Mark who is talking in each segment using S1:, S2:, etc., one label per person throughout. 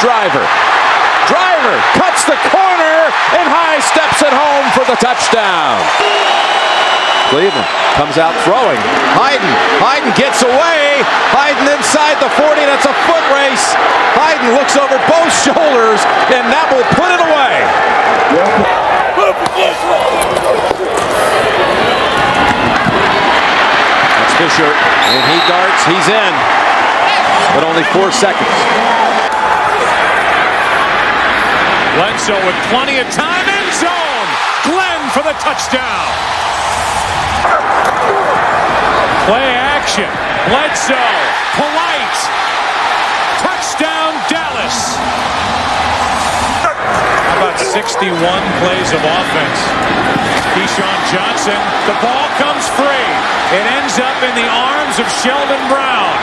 S1: Driver. Driver cuts the corner and high steps it home for the touchdown. Cleveland comes out throwing. Hayden gets away. Hayden inside the 40. That's a foot race. Hayden looks over both shoulders, and that will put it away. That's Fisher, and he darts. He's in, but only 4 seconds.
S2: Bledsoe with plenty of time. End zone. Glenn for the touchdown. Play action. Bledsoe. Polite. Touchdown Dallas. How about 61 plays of offense? Keyshawn Johnson. The ball comes free. It ends up in the arms of Sheldon Brown.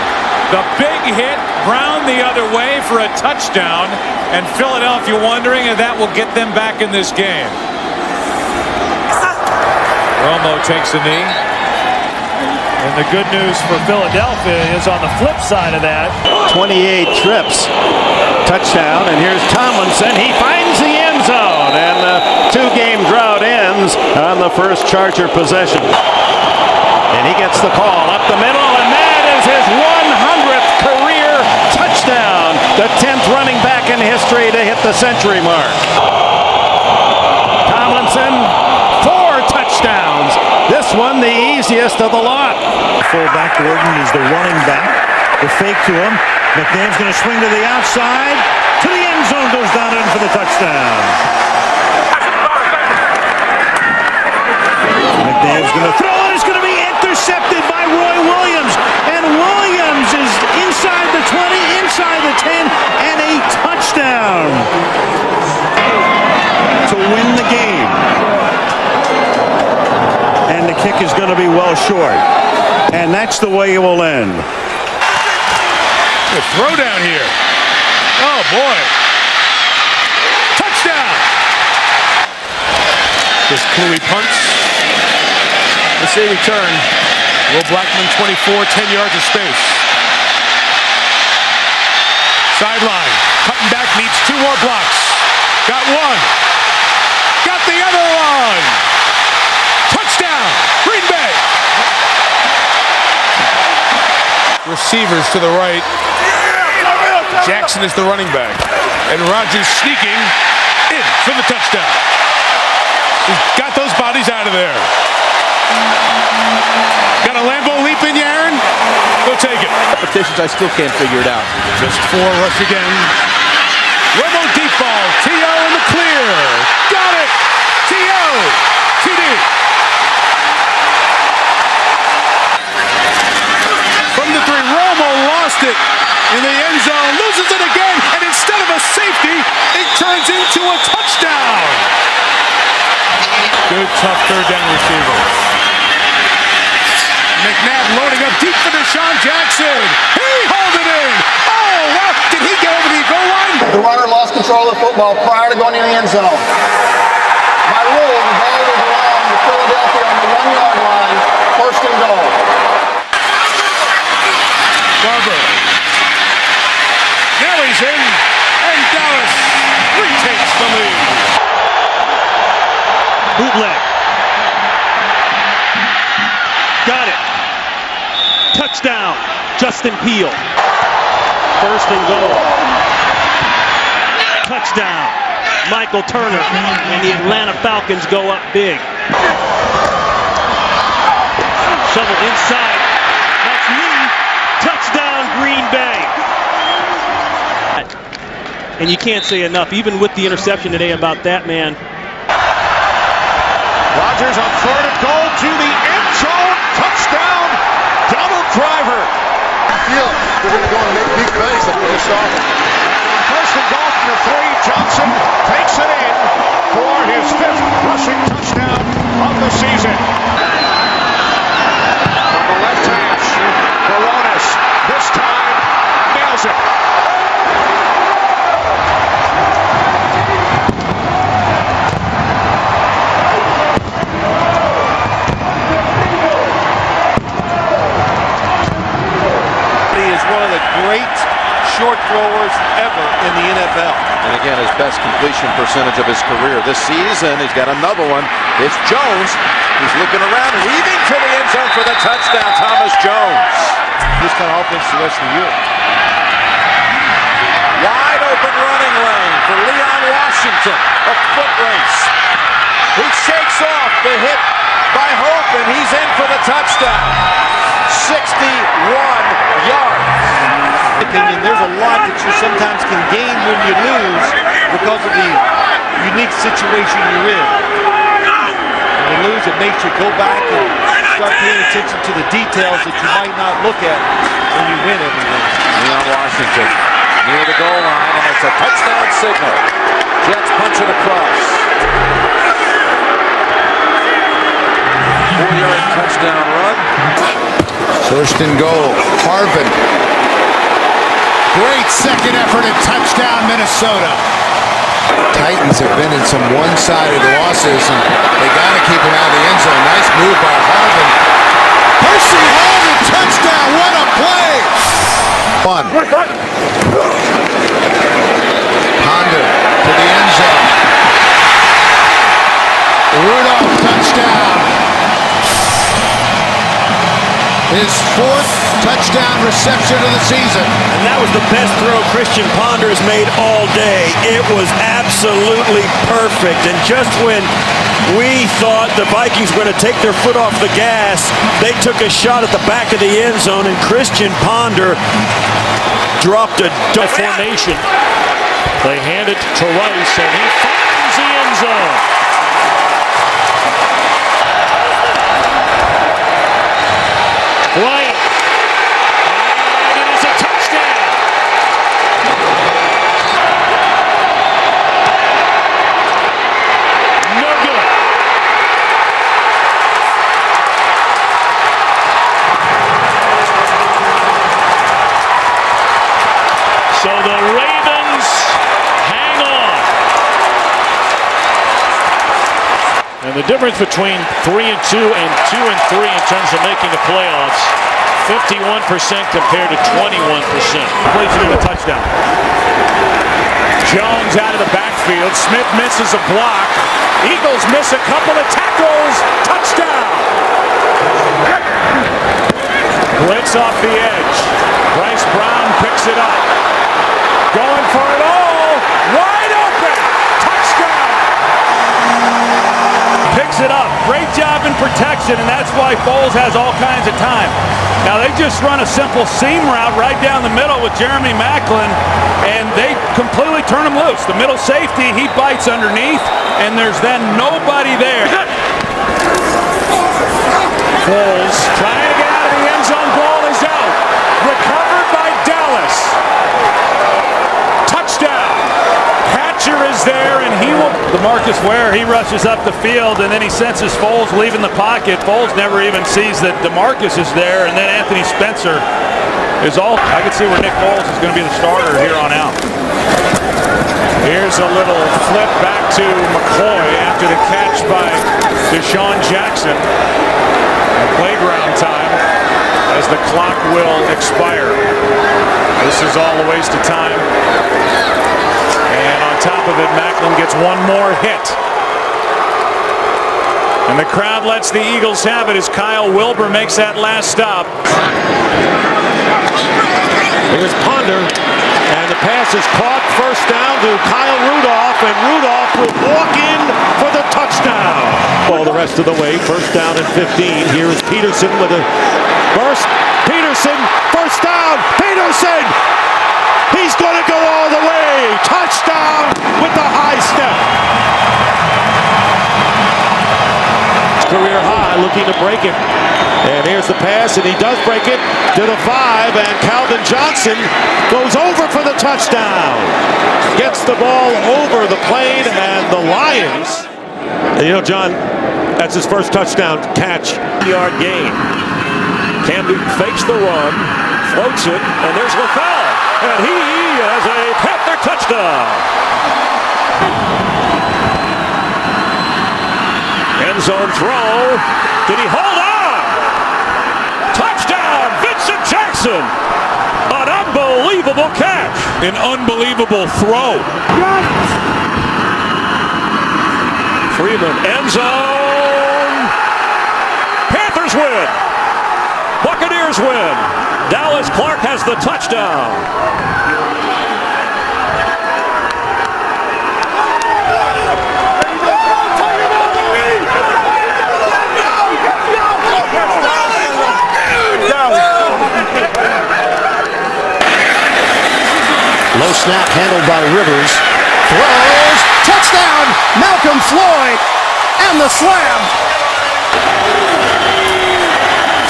S2: The big hit, Brown the other way for a touchdown, and Philadelphia wondering if that will get them back in this game. Romo takes a knee.
S3: And the good news for Philadelphia is on the flip side of that.
S4: 28 trips, touchdown, and here's Tomlinson. He finds the end zone, and the 2-game drought ends on the first Charger possession. And he gets the call up the middle, and that is his 100th career touchdown. The 10th running back in history to hit the century mark. Tomlinson, 4 touchdowns. This one the easiest of the lot.
S3: Fullback Gordon is the running back. The fake to him. McNabb's going to swing to the outside. To the end zone, goes down in for the touchdown. McNabb's going to throw it. It's going to be intercepted by Roy Williams. And Williams is inside the 20, inside the 10, and a touchdown to win the game. And the kick is going to be well short. And that's the way it will end.
S2: The throw down here. Oh, boy. Touchdown. This Clooney punts. Let's say return. Will Blackman 24, 10 yards of space. Sideline. Cutting back, needs 2 more blocks. Got one. Got the other one. Touchdown, Green Bay. Receivers to the right. Jackson is the running back. And Rodgers sneaking in for the touchdown. He's got those bodies out of there. Got a Lambeau leap in you, Aaron? Go take it.
S1: Competitions, I still can't figure it out.
S2: Just 4 rush again. Romo deep ball. T.O. in the clear. Got it. T.O. TD. From the 3, Romo lost it in the end zone, loses it again, and instead of a safety, it turns into a touchdown. Good, tough third down receiver. McNabb loading up deep for Deshaun Jackson. He hauled it in. Oh, wow. Did he get over the goal line?
S5: The runner lost control of the football prior to going in the end zone. By rule, the ball will belong to Philadelphia on the 1-yard line, first and goal.
S2: Barber. Now he's in, and Dallas retakes the lead.
S3: Bootleg. Got it. Touchdown, Justin Peele. First and goal. Touchdown, Michael Turner. And the Atlanta Falcons go up big. Shovel inside. That's Lee. Touchdown, Green Bay. And you can't say enough, even with the interception today, about that man.
S2: Rodgers on 3rd and goal to the end zone. Touchdown, Donald Driver.
S5: Field, they're going to go and make big plays like they saw.
S2: First and goal from the 3. Johnson takes it in for his 5th rushing touchdown of the season. From the left hash, Baronis this time nails it. He is one of the great short throwers ever.
S4: ever in the NFL.
S1: And again, his best completion percentage of his career this season. He's got another one. It's Jones. He's looking around, weaving to the end zone for the touchdown. Thomas Jones.
S4: This kind of offense the rest of the year.
S1: Wide open running lane for Leon Washington. A foot race. He shakes off the hit by Hope, and he's in for the touchdown. 61 yards.
S4: Opinion, there's a lot that you sometimes can gain when you lose because of the unique situation you're in. When you lose, it makes you go back and start paying attention to the details that you might not look at when you win everything.
S1: Leon Washington near the goal line, and it's a touchdown signal. Jets punch it across. 4-yard touchdown run.
S6: First and goal. Harvin. Great second effort at touchdown, Minnesota. Titans have been in some one-sided losses, and they got to keep him out of the end zone. Nice move by Harvin. Percy Harvin, touchdown. What a play. One. Ponder to the end zone. Rudolph, touchdown. His fourth touchdown reception of the season.
S3: And that was the best throw Christian Ponder has made all day. It was absolutely perfect. And just when we thought the Vikings were going to take their foot off the gas, they took a shot at the back of the end zone, and Christian Ponder dropped a
S2: formation. They hand it to Rice, and he finds the end zone. Bryant. And it is a touchdown. No good. So the Ravens hang on. And the difference between 3-2 and 2-3 in terms of making the playoffs, 51% compared to 21%.
S3: completion and a touchdown.
S2: Jones out of the backfield. Smith misses a block. Eagles miss a couple of tackles. Touchdown. Blitz off the edge. Bryce Brown picks it up. Going for it all. Wide open. Touchdown.
S3: Picks it up. Great job in protection, and that's why Foles has all kinds of time. Now they just run a simple seam route right down the middle with Jeremy Maclin, and they completely turn him loose. The middle safety, he bites underneath, and there's then nobody there.
S2: Foles trying to get out of the end zone. Ball is out. Recovered by Dallas. Touchdown. Hatcher is there, and he will.
S3: DeMarcus Ware, he rushes up the field, and then he senses Foles leaving the pocket. Foles never even sees that DeMarcus is there, and then Anthony Spencer is all. I can see where Nick Foles is going to be the starter here on out.
S2: Here's a little flip back to McCoy after the catch by Deshaun Jackson. Playground time as the clock will expire. This is all a waste of time. And on top of it, Maclin gets one more hit. And the crowd lets the Eagles have it as Kyle Wilbur makes that last stop.
S4: Here's Ponder, and the pass is caught. First down to Kyle Rudolph, and Rudolph will walk in for the touchdown. Ball the rest of the way. First down and 15. Here is Peterson with a burst. Peterson, first down. Peterson! He's going to go all the way. Touchdown with the high step. Career high, looking to break it. And here's the pass, and he does break it to the 5, and Calvin Johnson goes over for the touchdown. Gets the ball over the plane, and the Lions. And you know, John, that's his first touchdown catch.
S2: Yard gain. Cam Newton fakes the run, floats it, and there's LaFell. And he has a Panther touchdown. End zone throw. Did he hold on? Touchdown, Vincent Jackson. An unbelievable catch. An unbelievable throw.
S3: Freeman, end zone. Panthers win. Buccaneers win. Dallas Clark has the touchdown.
S7: Low snap handled by Rivers. Throws. Touchdown. Malcolm Floyd. And the slam.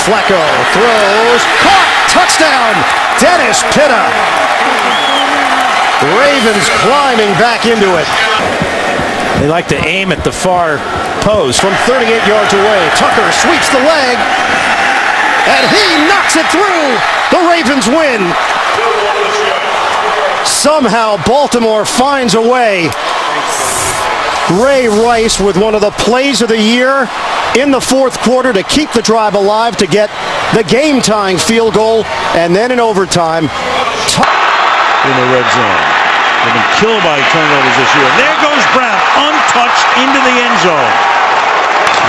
S7: Flacco throws. Caught. Touchdown. Dennis Pitta. Ravens climbing back into it. They like to aim at the far post from 38 yards away. Tucker sweeps the leg. And he knocks it through. The Ravens win. Somehow Baltimore finds a way. Ray Rice with one of the plays of the year in the fourth quarter to keep the drive alive, to get the game-tying field goal, and then in overtime.
S3: In the red zone. They've been killed by turnovers this year. There goes Brown, untouched into the end zone.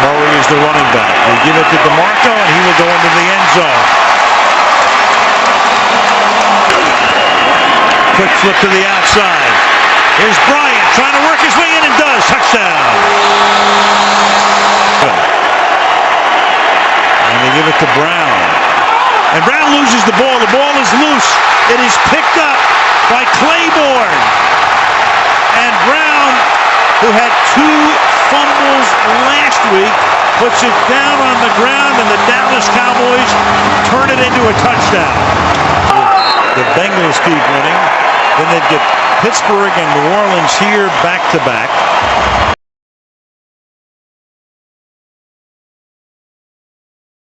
S3: Murray is the running back. They give it to DeMarco, and he will go into the end zone. Quick flip to the outside. Here's Bryant trying to work his way in, and does. Touchdown. And they give it to Brown. And Brown loses the ball. The ball is loose. It is picked up by Claiborne. And Brown, who had 2 fumbles last week, puts it down on the ground, and the Dallas Cowboys turn it into a touchdown. The Bengals keep winning. Then they'd get Pittsburgh and New Orleans here back-to-back.